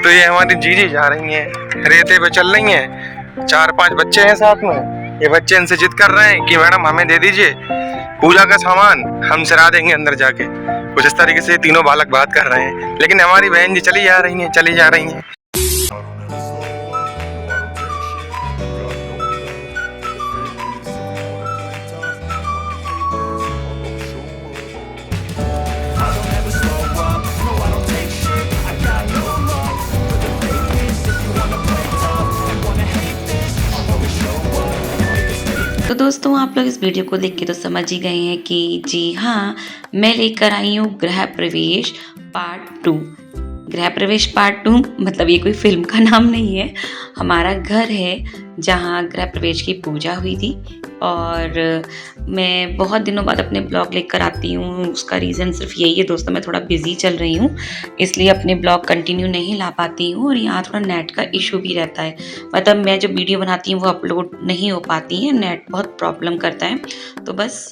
तो ये हमारी जीजी जा रही हैं, रेते पे चल रही हैं। 4-5 बच्चे हैं साथ में। ये बच्चे इनसे जिद कर रहे हैं कि मैडम हमें दे दीजिए पूजा का सामान, हम सरा देंगे अंदर जाके। कुछ इस तरीके से तीनों बालक बात कर रहे हैं, लेकिन हमारी बहन जी चली जा रही हैं, चली जा रही हैं। तो दोस्तों आप लोग इस वीडियो को देख के तो समझ ही गए हैं कि जी हाँ, मैं लेकर आई हूँ गृह प्रवेश पार्ट 2। गृह प्रवेश पार्ट 2 मतलब ये कोई फिल्म का नाम नहीं है, हमारा घर है जहाँ गृह प्रवेश की पूजा हुई थी। और मैं बहुत दिनों बाद अपने ब्लॉग लेकर आती हूँ, उसका रीज़न सिर्फ यही है दोस्तों, मैं थोड़ा बिज़ी चल रही हूँ इसलिए अपने ब्लॉग कंटिन्यू नहीं ला पाती हूँ। और यहाँ थोड़ा नेट का इशू भी रहता है, मतलब मैं जो वीडियो बनाती हूँ वो अपलोड नहीं हो पाती है, नेट बहुत प्रॉब्लम करता है। तो बस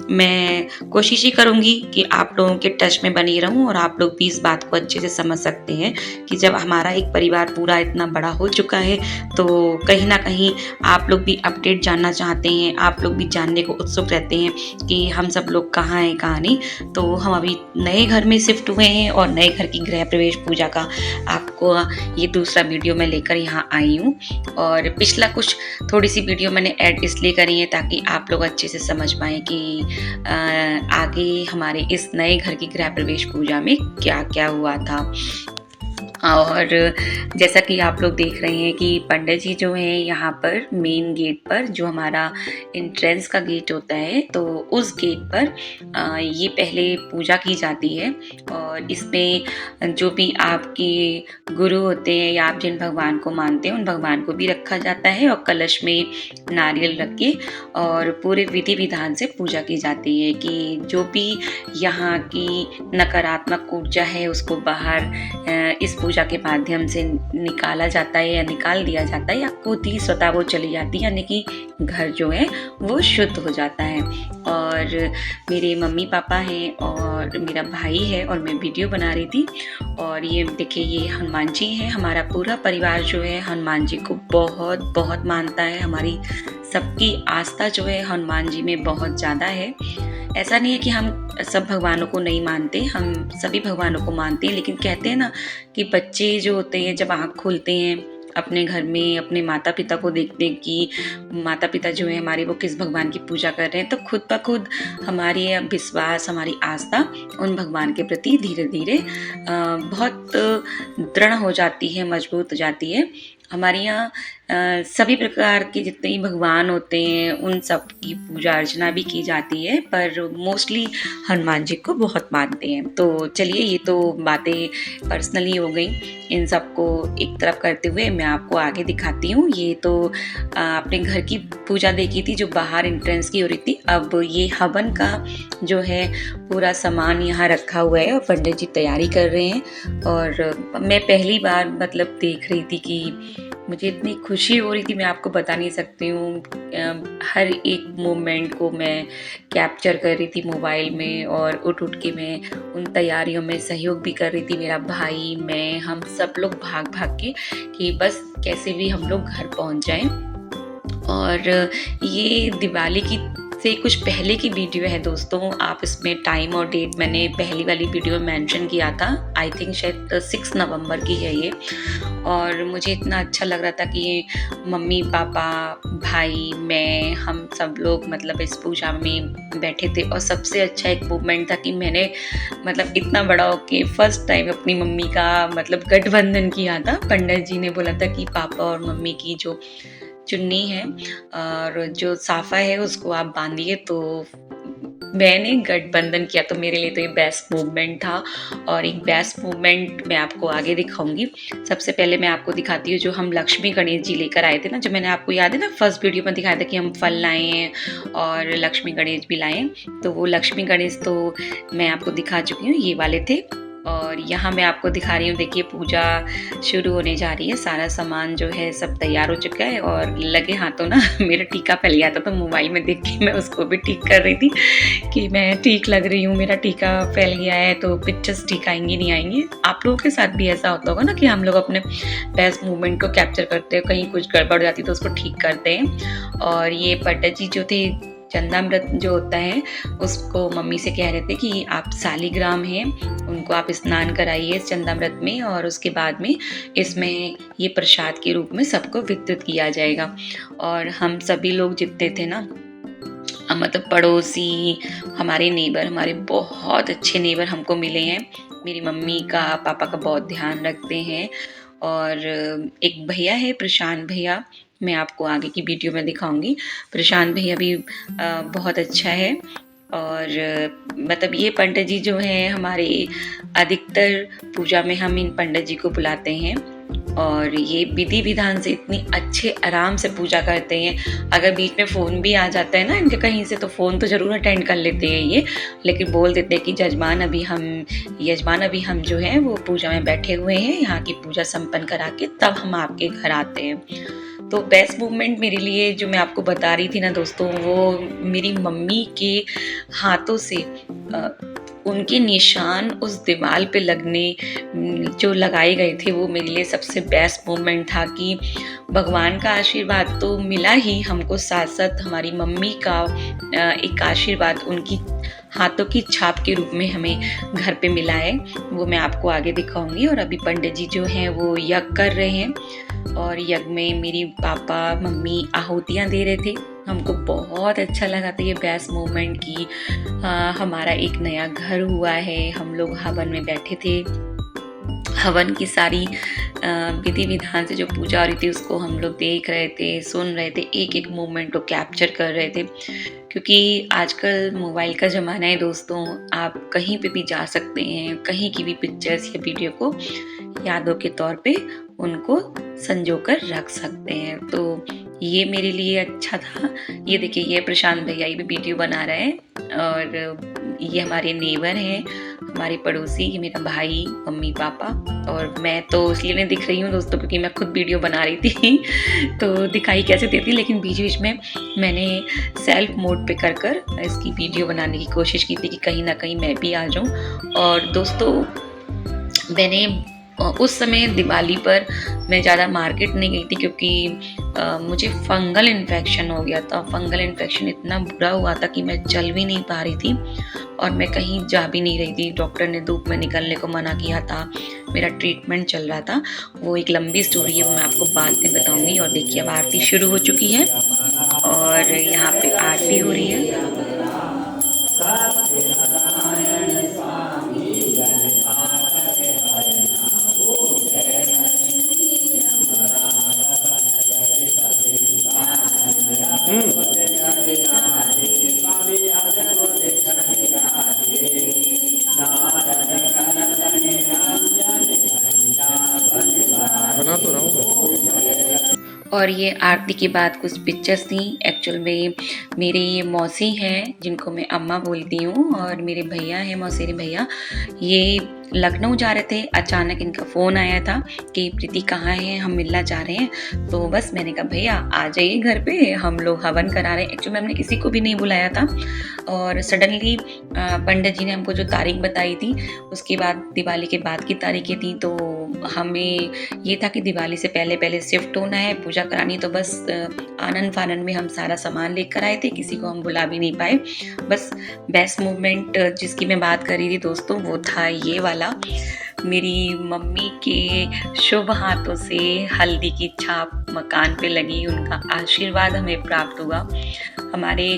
मैं कोशिश ही करूँगी कि आप लोगों के टच में बनी रहूँ और आप लोग भी इस बात को अच्छे से समझ सकते हैं कि जब हमारा एक परिवार पूरा इतना बड़ा हो चुका है तो कहीं ना कहीं आप लोग भी अपडेट जानना चाहते हैं, आप लोग भी जानने को उत्सुक रहते हैं कि हम सब लोग कहाँ हैं कहाँ नहीं। तो हम अभी नए घर में शिफ्ट हुए हैं और नए घर की गृह प्रवेश पूजा का आपको ये दूसरा वीडियो मैं लेकर यहाँ आई हूँ। और पिछला कुछ थोड़ी सी वीडियो मैंने ऐड इसलिए करी है ताकि आप लोग अच्छे से समझ पाएँ कि आगे हमारे इस नए घर की गृह प्रवेश पूजा में क्या क्या हुआ था। और जैसा कि आप लोग देख रहे हैं कि पंडित जी जो हैं यहाँ पर मेन गेट पर, जो हमारा एंट्रेंस का गेट होता है, तो उस गेट पर ये पहले पूजा की जाती है। और इसमें जो भी आपके गुरु होते हैं या आप जिन भगवान को मानते हैं उन भगवान को भी रखा जाता है और कलश में नारियल रख के और पूरे विधि विधान से पूजा की जाती है कि जो भी यहाँ की नकारात्मक ऊर्जा है उसको बाहर इस पूजा के माध्यम से निकाला जाता है या निकाल दिया जाता है, या खुद ही स्वतः वो चली जाती है, यानी कि घर जो है वो शुद्ध हो जाता है। और मेरे मम्मी पापा हैं और मेरा भाई है और मैं वीडियो बना रही थी। और ये देखिए ये हनुमान जी हैं, हमारा पूरा परिवार जो है हनुमान जी को बहुत बहुत मानता है। हमारी सबकी आस्था जो है हनुमान जी में बहुत ज़्यादा है। ऐसा नहीं है कि हम सब भगवानों को नहीं मानते, हम सभी भगवानों को मानते हैं, लेकिन कहते हैं ना कि बच्चे जो होते हैं जब आँख खोलते हैं अपने घर में अपने माता पिता को देखते हैं कि माता पिता जो है हमारे वो किस भगवान की पूजा कर रहे हैं, तो खुद ब खुद हमारी विश्वास हमारी आस्था उन भगवान के प्रति धीरे धीरे बहुत दृढ़ हो जाती है, मजबूत हो जाती है। हमारे यहाँ सभी प्रकार के जितने भी भगवान होते हैं उन सब की पूजा अर्चना भी की जाती है, पर मोस्टली हनुमान जी को बहुत मानते हैं। तो चलिए ये तो बातें पर्सनली हो गई, इन सबको एक तरफ करते हुए मैं आपको आगे दिखाती हूँ। ये तो अपने घर की पूजा देखी थी जो बाहर एंट्रेंस की हो रही थी। अब ये हवन का जो है पूरा सामान यहाँ रखा हुआ है और पंडित जी तैयारी कर रहे हैं। और मैं पहली बार मतलब देख रही थी कि मुझे इतनी खुशी हो रही थी, मैं आपको बता नहीं सकती हूँ। हर एक मोमेंट को मैं कैप्चर कर रही थी मोबाइल में और उठ के मैं उन तैयारियों में सहयोग भी कर रही थी। मेरा भाई, मैं, हम सब लोग भाग भाग के कि बस कैसे भी हम लोग घर पहुँच जाएं। और ये दिवाली की से कुछ पहले की वीडियो है दोस्तों, आप इसमें टाइम और डेट मैंने पहली वाली वीडियो में मेंशन किया था, आई थिंक शायद 6 नवंबर की है ये। और मुझे इतना अच्छा लग रहा था कि मम्मी पापा भाई मैं हम सब लोग मतलब इस पूजा में बैठे थे। और सबसे अच्छा एक मूवमेंट था कि मैंने मतलब इतना बड़ा होके फर्स्ट टाइम अपनी मम्मी का मतलब गठबंधन किया था। पंडित जी ने बोला था कि पापा और मम्मी की जो चुन्नी है और जो साफा है उसको आप बांधिए, तो मैंने गठबंधन किया। तो मेरे लिए तो ये बेस्ट मूवमेंट था और एक बेस्ट मूवमेंट मैं आपको आगे दिखाऊंगी। सबसे पहले मैं आपको दिखाती हूँ जो हम लक्ष्मी गणेश जी लेकर आए थे ना, जो मैंने आपको याद है ना फर्स्ट वीडियो में दिखाया था कि हम फल लाए हैं और लक्ष्मी गणेश भी लाए हैं। तो वो लक्ष्मी गणेश तो मैं आपको दिखा चुकी हूँ, ये वाले थे। और यहाँ मैं आपको दिखा रही हूँ, देखिए पूजा शुरू होने जा रही है। सारा सामान जो है सब तैयार हो चुका है और लगे हाथों ना मेरा टीका फैल गया था, तो मोबाइल में देख के मैं उसको भी ठीक कर रही थी कि मैं ठीक लग रही हूँ, मेरा टीका फैल गया है तो पिक्चर्स ठीक आएंगी नहीं आएंगी। आप लोगों के साथ भी ऐसा होता होगा ना कि हम लोग अपने बेस्ट मूवमेंट को कैप्चर करते हैं, कहीं कुछ गड़बड़ जाती तो उसको ठीक करते हैं। और ये पंडित जी जो थे, चंदामृत जो होता है उसको मम्मी से कह रहे थे कि आप सालिग्राम हैं उनको आप स्नान कराइए इस चंदामृत में, और उसके बाद में इसमें ये प्रसाद के रूप में सबको वितरित किया जाएगा। और हम सभी लोग जितने थे ना, मतलब पड़ोसी, हमारे नेबर, हमारे बहुत अच्छे नेबर हमको मिले हैं। मेरी मम्मी का पापा का बहुत ध्यान रखते हैं। और एक भैया है प्रशांत भैया, मैं आपको आगे की वीडियो में दिखाऊंगी। प्रशांत भैया भी बहुत अच्छा है। और मतलब ये पंडित जी जो हैं हमारे, अधिकतर पूजा में हम इन पंडित जी को बुलाते हैं और ये विधि विधान से इतनी अच्छे आराम से पूजा करते हैं। अगर बीच में फ़ोन भी आ जाता है ना इनके कहीं से, तो फ़ोन तो ज़रूर अटेंड कर लेते हैं ये, लेकिन बोल देते हैं कि यजमान अभी हम जो है वो पूजा में बैठे हुए हैं, यहाँ की पूजा संपन्न करा के तब हम आपके घर आते हैं। तो बेस्ट मूवमेंट मेरे लिए जो मैं आपको बता रही थी ना दोस्तों, वो मेरी मम्मी के हाथों से उनके निशान उस दीवार पे लगने जो लगाए गए थे, वो मेरे लिए सबसे बेस्ट मोमेंट था कि भगवान का आशीर्वाद तो मिला ही हमको, साथ साथ हमारी मम्मी का एक आशीर्वाद उनकी हाथों की छाप के रूप में हमें घर पे मिला है। वो मैं आपको आगे दिखाऊंगी। और अभी पंडित जी जो हैं वो यज्ञ कर रहे हैं और यज्ञ में मेरी पापा मम्मी आहुतियाँ दे रहे थे। हमको बहुत अच्छा लगा था ये बेस्ट मोमेंट की हमारा एक नया घर हुआ है। हम लोग हवन में बैठे थे, हवन की सारी विधि विधान से जो पूजा हो रही थी उसको हम लोग देख रहे थे, सुन रहे थे, एक एक मोमेंट को कैप्चर कर रहे थे। क्योंकि आजकल मोबाइल का ज़माना है दोस्तों, आप कहीं पे भी जा सकते हैं, कहीं की भी पिक्चर्स या वीडियो को यादों के तौर पे उनको संजो कर रख सकते हैं। तो ये मेरे लिए अच्छा था। ये देखिए, ये प्रशांत भैया ये भी वीडियो बना रहे हैं और ये हमारे नेबर हैं, हमारे पड़ोसी, ये मेरा भाई, मम्मी पापा। और मैं तो इसलिए नहीं दिख रही हूँ दोस्तों क्योंकि मैं खुद वीडियो बना रही थी तो दिखाई कैसे देती, लेकिन बीच बीच में मैंने सेल्फ मोड पे कर इसकी वीडियो बनाने की कोशिश की थी कि कहीं ना कहीं मैं भी आ जाऊँ। और दोस्तों मैंने उस समय दिवाली पर मैं ज़्यादा मार्केट नहीं गई थी क्योंकि मुझे फंगल इन्फेक्शन हो गया था। फंगल इन्फेक्शन इतना बुरा हुआ था कि मैं चल भी नहीं पा रही थी और मैं कहीं जा भी नहीं रही थी। डॉक्टर ने धूप में निकलने को मना किया था, मेरा ट्रीटमेंट चल रहा था। वो एक लंबी स्टोरी है, वो मैं आपको बाद में बताऊंगी। और देखिए अब आरती शुरू हो चुकी है और यहाँ पे आरती हो रही है। बना तो रहा हूँ मैं। और ये आरती के बाद कुछ पिक्चर्स थी। एक्चुअल में मेरे ये मौसी हैं जिनको मैं अम्मा बोलती हूँ, और मेरे भैया हैं, मौसेरे भैया, ये लखनऊ जा रहे थे। अचानक इनका फ़ोन आया था कि प्रीति कहाँ है, हम मिलना चाह रहे हैं। तो बस मैंने कहा भैया आ जाइए घर पे, हम लोग हवन करा रहे हैं। एक्चुअली हमने किसी को भी नहीं बुलाया था और सडनली पंडित जी ने हमको जो तारीख बताई थी उसके बाद दिवाली के बाद की तारीखें थी। तो हमें ये था कि दिवाली से पहले पहले शिफ्ट होना है, पूजा करानी। तो बस आनंद फानन में हम सारा सामान लेकर आए थे, किसी को हम बुला भी नहीं पाए। बस बेस्ट मूवमेंट जिसकी मैं बात कर रही थी दोस्तों वो था ये वाला। मेरी मम्मी के शुभ हाथों से हल्दी की छाप मकान पे लगी, उनका आशीर्वाद हमें प्राप्त हुआ। हमारे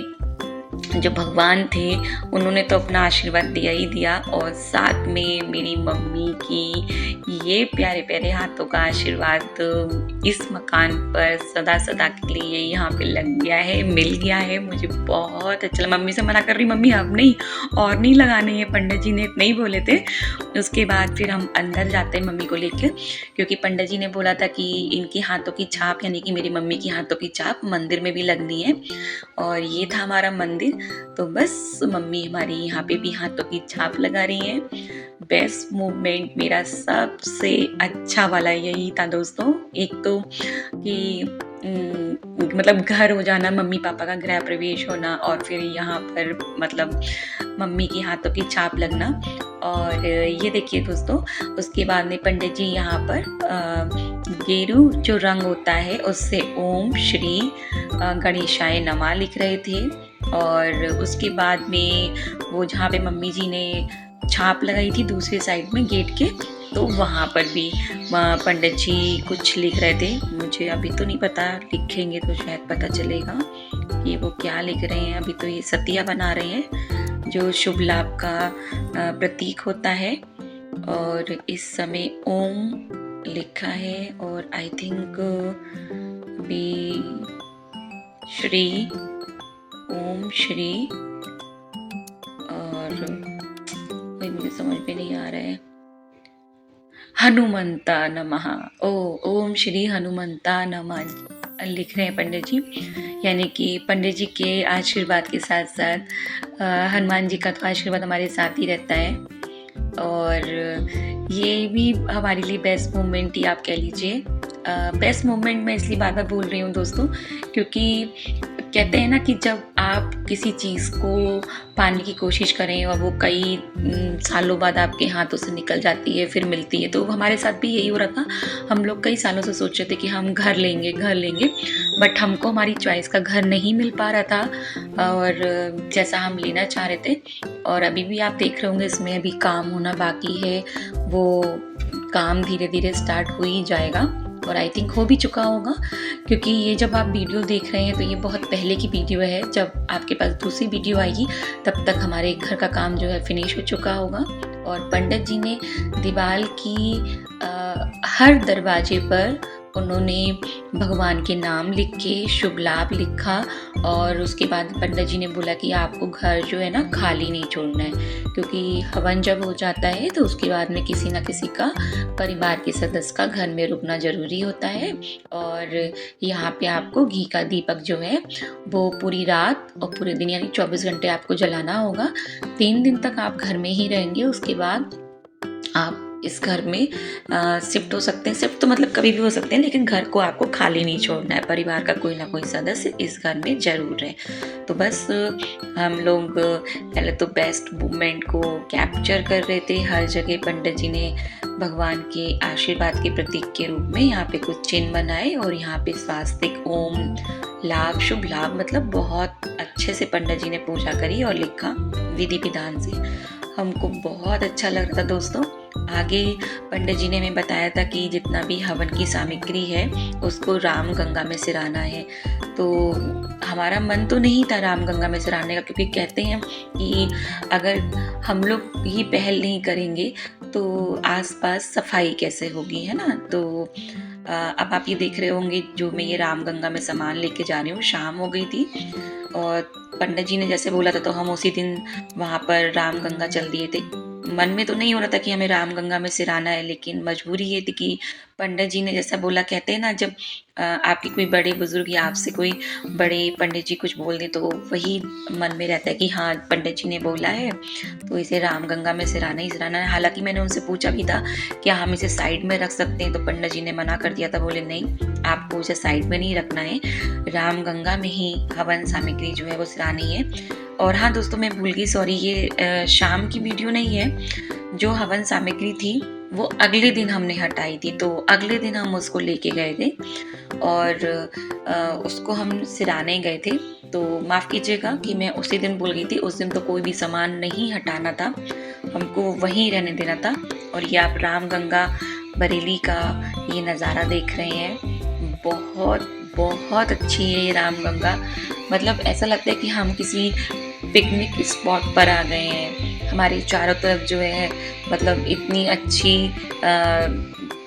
जो भगवान थे उन्होंने तो अपना आशीर्वाद दिया ही दिया, और साथ में मेरी मम्मी की ये प्यारे प्यारे हाथों का आशीर्वाद इस मकान पर सदा सदा के लिए यहाँ पे लग गया है, मिल गया है। मुझे बहुत अच्छा लगा। मम्मी से मना कर रही, मम्मी अब नहीं, और नहीं लगाने हैं, पंडित जी ने इतने ही बोले थे। उसके बाद फिर हम अंदर जाते हैं मम्मी को लेकर, क्योंकि पंडित जी ने बोला था कि इनकी हाथों की छाप यानी कि मेरी मम्मी की हाथों की छाप मंदिर में भी लगनी है। और ये था हमारा मंदिर। तो बस मम्मी हमारी यहाँ पे भी हाथों की छाप लगा रही हैं। बेस्ट मोमेंट मेरा सबसे अच्छा वाला यही था दोस्तों। एक तो कि मतलब घर हो जाना, मम्मी पापा का गृह प्रवेश होना और फिर यहाँ पर मतलब मम्मी के हाथों की छाप लगना। और ये देखिए दोस्तों, उसके बाद में पंडित जी यहाँ पर गेरू जो रंग होता है उससे ओम श्री गणेशाय नमः लिख रहे थे। और उसके बाद में वो जहाँ पे मम्मी जी ने छाप लगाई थी दूसरी साइड में गेट के, तो वहाँ पर भी पंडित जी कुछ लिख रहे थे। मुझे अभी तो नहीं पता, लिखेंगे तो शायद पता चलेगा कि वो क्या लिख रहे हैं। अभी तो ये सतिया बना रहे हैं जो शुभ लाभ का प्रतीक होता है। और इस समय ओम लिखा है और आई थिंक भी श्री, ओम श्री, और मुझे समझ में नहीं आ रहा है, हनुमंता नमः। ओम श्री हनुमंता नमः लिख रहे हैं पंडित जी। यानी कि पंडित जी के आशीर्वाद के साथ साथ हनुमान जी का तो आशीर्वाद हमारे साथ ही रहता है। और ये भी हमारे लिए बेस्ट मोमेंट ही आप कह लीजिए। बेस्ट मोमेंट मैं इसलिए बार बार बोल रही हूँ दोस्तों, क्योंकि कहते हैं ना कि जब आप किसी चीज़ को पाने की कोशिश करें और वो कई सालों बाद आपके हाथों से निकल जाती है फिर मिलती है, तो हमारे साथ भी यही हो रहा था। हम लोग कई सालों से सोच रहे थे कि हम घर लेंगे, बट हमको हमारी चॉइस का घर नहीं मिल पा रहा था और जैसा हम लेना चाह रहे थे। और अभी भी आप देख रहे होंगे इसमें अभी काम होना बाकी है, वो काम धीरे धीरे स्टार्ट हो ही जाएगा और आई थिंक हो भी चुका होगा, क्योंकि ये जब आप वीडियो देख रहे हैं तो ये बहुत पहले की वीडियो है। जब आपके पास दूसरी वीडियो आएगी तब तक हमारे घर का काम जो है फिनिश हो चुका होगा। और पंडित जी ने दीवार की हर दरवाजे पर उन्होंने भगवान के नाम लिख के शुभ लाभ लिखा। और उसके बाद पंडित जी ने बोला कि आपको घर जो है ना खाली नहीं छोड़ना है, क्योंकि हवन जब हो जाता है तो उसके बाद में किसी ना किसी का परिवार के सदस्य का घर में रुकना ज़रूरी होता है। और यहाँ पे आपको घी का दीपक जो है वो पूरी रात और पूरे दिन यानी 24 घंटे आपको जलाना होगा। 3 दिन तक आप घर में ही रहेंगे, उसके बाद आप इस घर में शिफ्ट हो सकते हैं। शिफ्ट तो मतलब कभी भी हो सकते हैं, लेकिन घर को आपको खाली नहीं छोड़ना है। परिवार का कोई ना कोई सदस्य इस घर में ज़रूर है। तो बस हम लोग पहले तो बेस्ट मोमेंट को कैप्चर कर रहे थे। हर जगह पंडित जी ने भगवान के आशीर्वाद के प्रतीक के रूप में यहाँ पे कुछ चिन्ह बनाए और यहाँ पे स्वास्तिक, ओम, लाभ, शुभ लाभ, मतलब बहुत अच्छे से पंडित जी ने पूजा करी और लिखा विधि विधान से। हमको बहुत अच्छा लग रहा था दोस्तों। आगे पंडित जी ने हमें बताया था कि जितना भी हवन की सामग्री है उसको राम गंगा में सिराना है। तो हमारा मन तो नहीं था राम गंगा में सिराने का, क्योंकि कहते हैं कि अगर हम लोग ये पहल नहीं करेंगे तो आसपास सफाई कैसे होगी, है ना। तो अब आप ये देख रहे होंगे जो मैं ये राम गंगा में सामान लेके जा रही हूँ। शाम हो गई थी और पंडित जी ने जैसे बोला था तो हम उसी दिन वहाँ पर राम गंगा चल दिए थे। मन में तो नहीं हो रहा था कि हमें राम गंगा में सिराना है, लेकिन मजबूरी ये थी कि पंडित जी ने जैसा बोला। कहते हैं ना, जब आपके कोई बड़े बुजुर्ग या आपसे कोई बड़े पंडित जी कुछ बोल दें तो वही मन में रहता है कि हाँ पंडित जी ने बोला है तो इसे राम गंगा में सिराना ही सिराना है। हालांकि मैंने उनसे पूछा भी था क्या हम इसे साइड में रख सकते हैं, तो पंडित जी ने मना कर दिया था। बोले नहीं, आपको इसे साइड में नहीं रखना है, राम गंगा में ही हवन सामग्री जो है वो सिरानी है। और हाँ दोस्तों, मैं भूल गई, सॉरी, ये शाम की वीडियो नहीं है। जो हवन सामग्री थी वो अगले दिन हमने हटाई थी, तो अगले दिन हम उसको लेके गए थे और उसको हम सिराने गए थे। तो माफ़ कीजिएगा कि मैं उसी दिन भूल गई थी। उस दिन तो कोई भी सामान नहीं हटाना था, हमको वहीं रहने देना था। और ये आप राम गंगा बरेली का ये नज़ारा देख रहे हैं, बहुत बहुत अच्छी है ये राम गंगा। मतलब ऐसा लगता है कि हम किसी पिकनिक स्पॉट पर आ गए हैं। हमारे चारों तरफ जो है मतलब इतनी अच्छी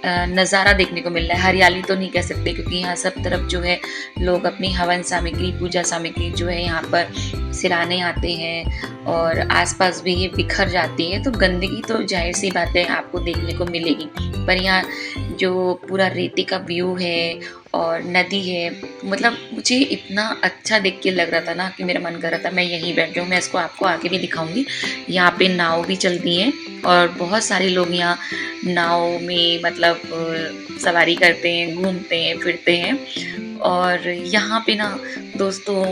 नज़ारा देखने को मिल रहा है। हरियाली तो नहीं कह सकते, क्योंकि यहाँ सब तरफ जो है लोग अपनी हवन सामग्री, पूजा सामग्री जो है यहाँ पर सिराने आते हैं और आसपास भी ये बिखर जाती है, तो गंदगी तो जाहिर सी बात है आपको देखने को मिलेगी। पर यहाँ जो पूरा रेती का व्यू है और नदी है, मतलब मुझे इतना अच्छा देख के लग रहा था ना कि मेरा मन कर रहा था मैं यहीं बैठ जाऊँ। मैं इसको आपको आगे भी दिखाऊंगी। यहाँ पे नाव भी चलती हैं और बहुत सारे लोग यहाँ नाव में मतलब सवारी करते हैं, घूमते हैं, फिरते हैं। और यहाँ पे ना दोस्तों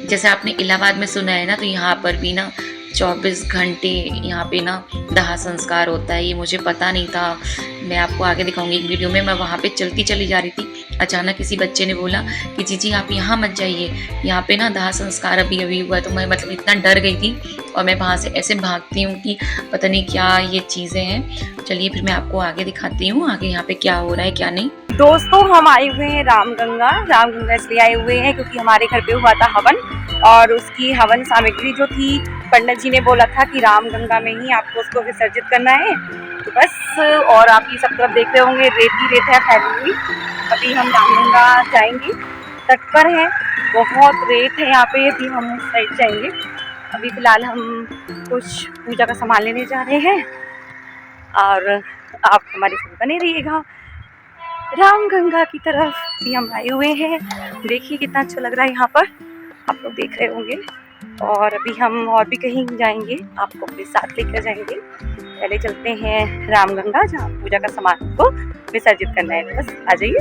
जैसे आपने इलाहाबाद में सुना है ना, तो यहाँ पर भी ना 24 घंटे यहाँ पे ना दाह संस्कार होता है। ये मुझे पता नहीं था, मैं आपको आगे दिखाऊंगी एक वीडियो में। मैं वहाँ पे चलती चली जा रही थी, अचानक किसी बच्चे ने बोला कि जीजी आप यहाँ मत जाइए, यहाँ पे ना दाह संस्कार अभी अभी हुआ है। तो मैं मतलब इतना डर गई थी और मैं वहाँ से ऐसे भागती हूँ कि पता नहीं क्या ये चीज़ें हैं। चलिए फिर मैं आपको आगे दिखाती हूँ आगे यहाँ पे क्या हो रहा है क्या नहीं। दोस्तों हम आए हुए हैं रामगंगा इसलिए आए हुए हैं क्योंकि हमारे घर पे हुआ था हवन, और उसकी हवन सामग्री जो थी पंडित जी ने बोला था कि रामगंगा में ही आपको उसको विसर्जित करना है। तो बस, और आप ये सब तरफ देख रहे होंगे रेत ही रेत है फैली हुई। अभी हम रामगंगा जाएंगे, तट पर है, बहुत रेत है यहाँ पे, अभी हम उस साइड जाएंगे। अभी फ़िलहाल हम कुछ पूजा का सामान लेने जा रहे हैं और आप हमारे साथ बने रहिएगा। रामगंगा की तरफ भी हम आए हुए हैं, देखिए कितना अच्छा लग रहा है यहाँ पर, आप लोग देख रहे होंगे। और अभी हम और भी कहीं जाएंगे, आपको अपने साथ लेकर जाएंगे। पहले चलते हैं रामगंगा जहाँ पूजा का सामान को विसर्जित करना है। बस आ जाइए।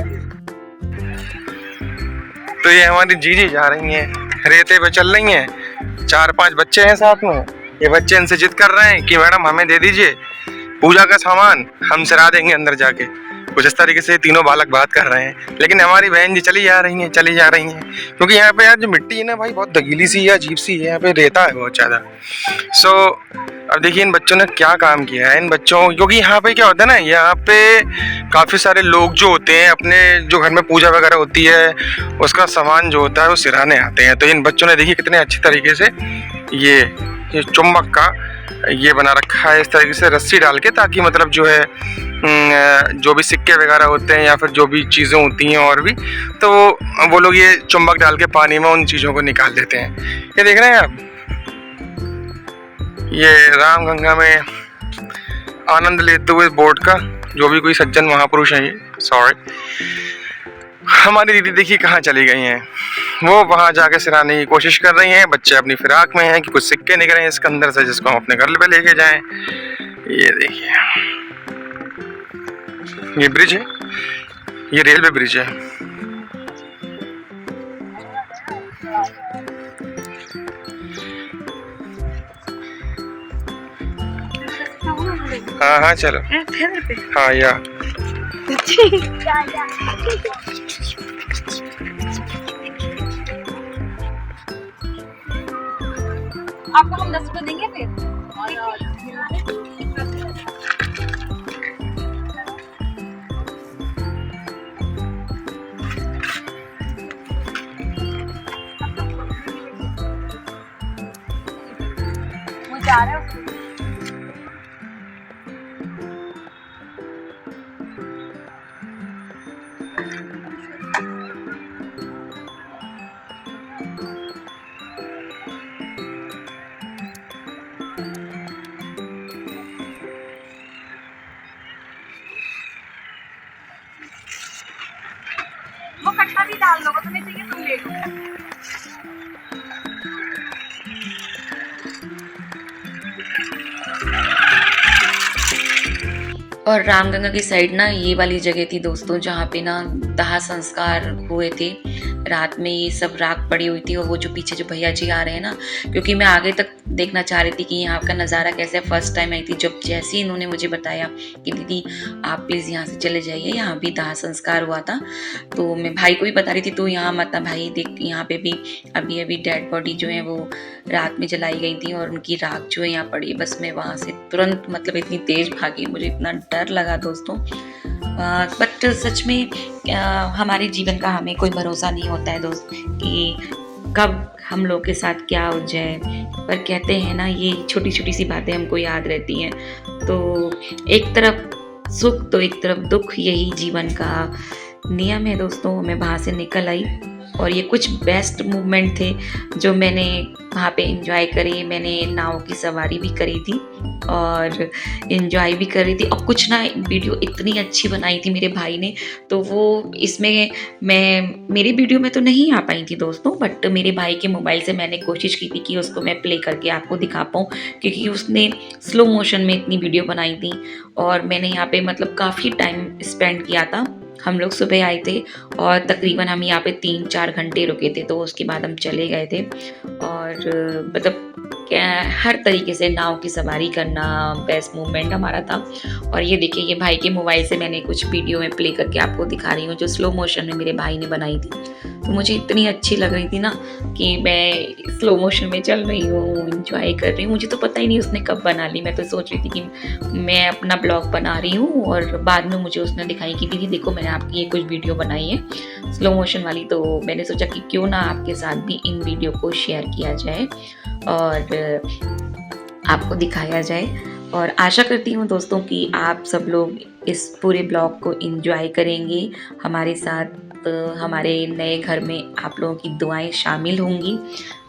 तो ये हमारी जीजी जा रही हैं, रेते पे चल रही हैं, 4-5 बच्चे हैं साथ में। ये बच्चे इनसे जिद कर रहे हैं कि मैडम हमें दे दीजिए पूजा का सामान, हम सिरा देंगे अंदर जाके। कुछ इस तरीके से तीनों बालक बात कर रहे हैं, लेकिन हमारी बहन जी चली जा रही हैं क्योंकि यहाँ पे यार जो मिट्टी है ना भाई बहुत दगीली सी है, अजीब सी है, यहाँ पे रेता है बहुत ज़्यादा। अब देखिए इन बच्चों ने क्या काम किया है। इन बच्चों, क्योंकि यहाँ पे क्या होता है ना, यहाँ पे काफ़ी सारे लोग जो होते हैं अपने जो घर में पूजा वगैरह होती है उसका सामान जो होता है वो सिराने आते हैं। तो इन बच्चों ने देखिए कितने अच्छी तरीके से ये चुम्बक का ये बना रखा है इस तरीके से रस्सी डाल के, ताकि मतलब जो है जो भी सिक्के वगैरह होते हैं या फिर जो भी चीज़ें होती हैं और भी, तो वो लोग ये चुम्बक डाल के पानी में उन चीज़ों को निकाल देते हैं। ये देख रहे हैं आप, ये रामगंगा में आनंद लेते हुए बोट का जो भी कोई सज्जन महापुरुष हैं, ये सॉरी हमारी दीदी देखिए कहाँ चली गई हैं। वो वहाँ जाके सिराने की कोशिश कर रही हैं। बच्चे अपनी फिराक में हैं कि कुछ सिक्के निकले इसके अंदर से जिसको हम अपने घर पे लेके जाएं। ये देखिए ये ब्रिज है, ये रेलवे ब्रिज है। हाँ हाँ चलो, हाँ यार आपको हम 10 रुपए देंगे फिर। वो जा रहा है वो कट्टा भी डाल दो, तुम्हें चाहिए तुम ले लो। और रामगंगा की साइड ना ये वाली जगह थी दोस्तों जहाँ पे ना दाह संस्कार हुए थे। रात में ये सब राख पड़ी हुई थी और वो जो पीछे जो भैया जी आ रहे हैं ना, क्योंकि मैं आगे तक देखना चाह रही थी कि यहाँ का नज़ारा कैसे है। फर्स्ट टाइम आई थी, जब जैसे ही इन्होंने मुझे बताया कि दीदी आप प्लीज़ यहाँ से चले जाइए, यहाँ भी दाह संस्कार हुआ था, तो मैं भाई को भी बता रही थी तो यहाँ मत भाई, देख यहाँ पे भी अभी अभी डेड बॉडी जो है वो रात में जलाई गई थी और उनकी राख जो है यहाँ पड़ी है। बस मैं वहाँ से तुरंत मतलब इतनी तेज़ भागी, मुझे इतना डर लगा दोस्तों। बट सच में हमारे जीवन का हमें कोई भरोसा नहीं होता है दोस्त कि कब हम लोग के साथ क्या हो जाए। पर कहते हैं ना ये छोटी छोटी सी बातें हमको याद रहती हैं। तो एक तरफ सुख तो एक तरफ दुख, यही जीवन का नियम है दोस्तों। मैं वहाँ से निकल आई और ये कुछ बेस्ट मोमेंट थे जो मैंने वहाँ पे एंजॉय करी। मैंने नाव की सवारी भी करी थी और एंजॉय भी करी थी, और कुछ ना वीडियो इतनी अच्छी बनाई थी मेरे भाई ने, तो वो इसमें मेरी वीडियो में तो नहीं आ पाई थी दोस्तों, बट मेरे भाई के मोबाइल से मैंने कोशिश की थी कि उसको मैं प्ले करके आपको दिखा पाऊँ, क्योंकि उसने स्लो मोशन में इतनी वीडियो बनाई थी। और मैंने यहाँ पे मतलब काफ़ी टाइम स्पेंड किया था। हम लोग सुबह आए थे और तकरीबन हम यहाँ पे 3-4 घंटे रुके थे, तो उसके बाद हम चले गए थे। और मतलब क्या, हर तरीके से नाव की सवारी करना बेस्ट मोमेंट हमारा था। और ये देखिए, ये भाई के मोबाइल से मैंने कुछ वीडियो में प्ले करके आपको दिखा रही हूँ, जो स्लो मोशन में मेरे भाई ने बनाई थी। तो मुझे इतनी अच्छी लग रही थी ना कि मैं स्लो मोशन में चल रही हूँ, इंजॉय कर रही हूँ। मुझे तो पता ही नहीं उसने कब बना ली। मैं तो सोच रही थी कि मैं अपना ब्लॉग बना रही हूँ, और बाद में मुझे उसने दिखाई कि दीदी देखो मैंने आपकी ये कुछ वीडियो बनाई है स्लो मोशन वाली। तो मैंने सोचा कि क्यों ना आपके साथ भी इन वीडियो को शेयर किया जाए और आपको दिखाया जाए। और आशा करती हूँ दोस्तों कि आप सब लोग इस पूरे ब्लॉग को एंजॉय करेंगे हमारे साथ। हमारे नए घर में आप लोगों की दुआएं शामिल होंगी।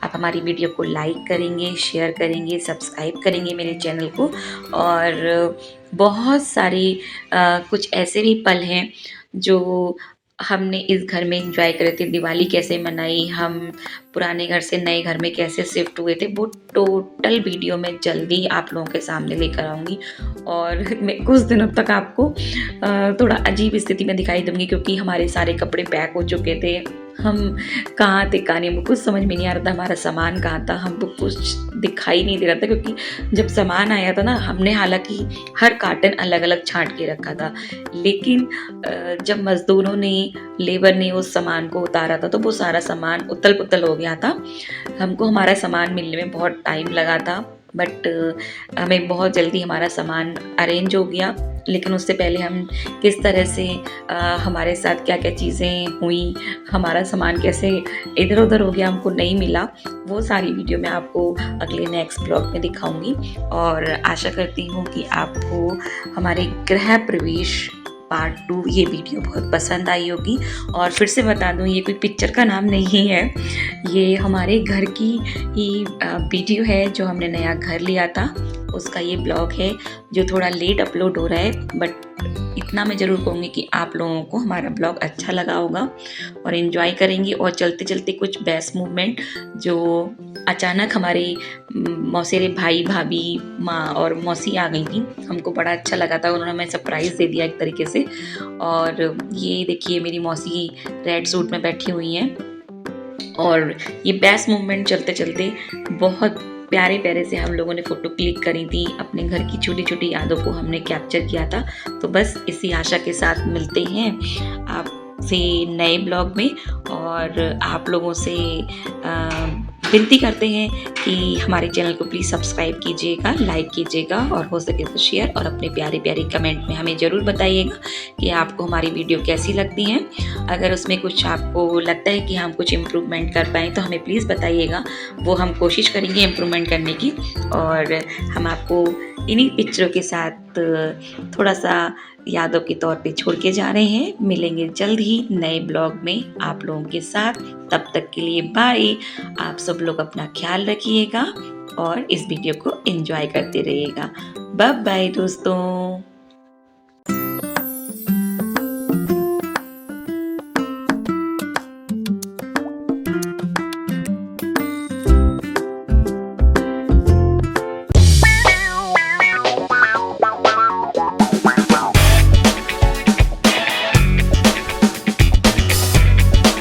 आप हमारी वीडियो को लाइक करेंगे, शेयर करेंगे, सब्सक्राइब करेंगे मेरे चैनल को। और बहुत सारे कुछ ऐसे भी पल हैं जो हमने इस घर में एंजॉय करे थे। दिवाली कैसे मनाई, हम पुराने घर से नए घर में कैसे शिफ्ट हुए थे, वो टोटल वीडियो में जल्दी आप लोगों के सामने लेकर आऊँगी। और मैं कुछ दिनों तक आपको थोड़ा अजीब स्थिति में दिखाई दूँगी, क्योंकि हमारे सारे कपड़े पैक हो चुके थे। हम कहाँ थे कहाँ नहीं, हमको कुछ समझ में नहीं आ रहा था हमारा सामान कहाँ था, हमको कुछ दिखाई नहीं दे रहा था। क्योंकि जब सामान आया था ना, हमने हालांकि हर कार्टन अलग अलग छांट के रखा था, लेकिन जब मज़दूरों ने, लेबर ने उस सामान को उतारा था तो वो सारा सामान उतल पुतल हो गया था। हमको हमारा सामान मिलने में बहुत टाइम लगा था, बट हमें बहुत जल्दी हमारा सामान अरेंज हो गया। लेकिन उससे पहले हम किस तरह से हमारे साथ क्या क्या चीज़ें हुई, हमारा सामान कैसे इधर उधर हो गया, हमको नहीं मिला, वो सारी वीडियो मैं आपको अगले नेक्स्ट ब्लॉग में दिखाऊंगी। और आशा करती हूँ कि आपको हमारे गृह प्रवेश पार्ट 2 ये वीडियो बहुत पसंद आई होगी। और फिर से बता दूं, ये कोई पिक्चर का नाम नहीं है, ये हमारे घर की ही वीडियो है जो हमने नया घर लिया था, उसका ये ब्लॉग है जो थोड़ा लेट अपलोड हो रहा है। बट इतना मैं ज़रूर कहूँगी कि आप लोगों को हमारा ब्लॉग अच्छा लगा होगा और एंजॉय करेंगे। और चलते चलते कुछ बेस्ट मूवमेंट जो अचानक हमारे मौसेरे भाई भाभी माँ और मौसी आ गई थी, हमको बड़ा अच्छा लगा था, उन्होंने हमें सरप्राइज़ दे दिया एक तरीके से। और ये देखिए मेरी मौसी रेड सूट में बैठी हुई हैं। और ये बेस्ट मूवमेंट चलते चलते बहुत प्यारे प्यारे से हम लोगों ने फ़ोटो क्लिक करी थी, अपने घर की छोटी छोटी यादों को हमने कैप्चर किया था। तो बस इसी आशा के साथ मिलते हैं आपसे नए ब्लॉग में, और आप लोगों से विनती करते हैं कि हमारे चैनल को प्लीज़ सब्सक्राइब कीजिएगा, लाइक कीजिएगा, और हो सके तो शेयर, और अपने प्यारे प्यारे कमेंट में हमें ज़रूर बताइएगा कि आपको हमारी वीडियो कैसी लगती हैं। अगर उसमें कुछ आपको लगता है कि हम कुछ इम्प्रूवमेंट कर पाएँ तो हमें प्लीज़ बताइएगा, वो हम कोशिश करेंगे इम्प्रूवमेंट करने की। और हम आपको इन्हीं पिक्चरों के साथ थोड़ा सा यादों के तौर पे छोड़ के जा रहे हैं। मिलेंगे जल्द ही नए ब्लॉग में आप लोगों के साथ, तब तक के लिए बाय। आप सब लोग अपना ख्याल रखिएगा और इस वीडियो को एंजॉय करते रहिएगा। बाय बाय दोस्तों।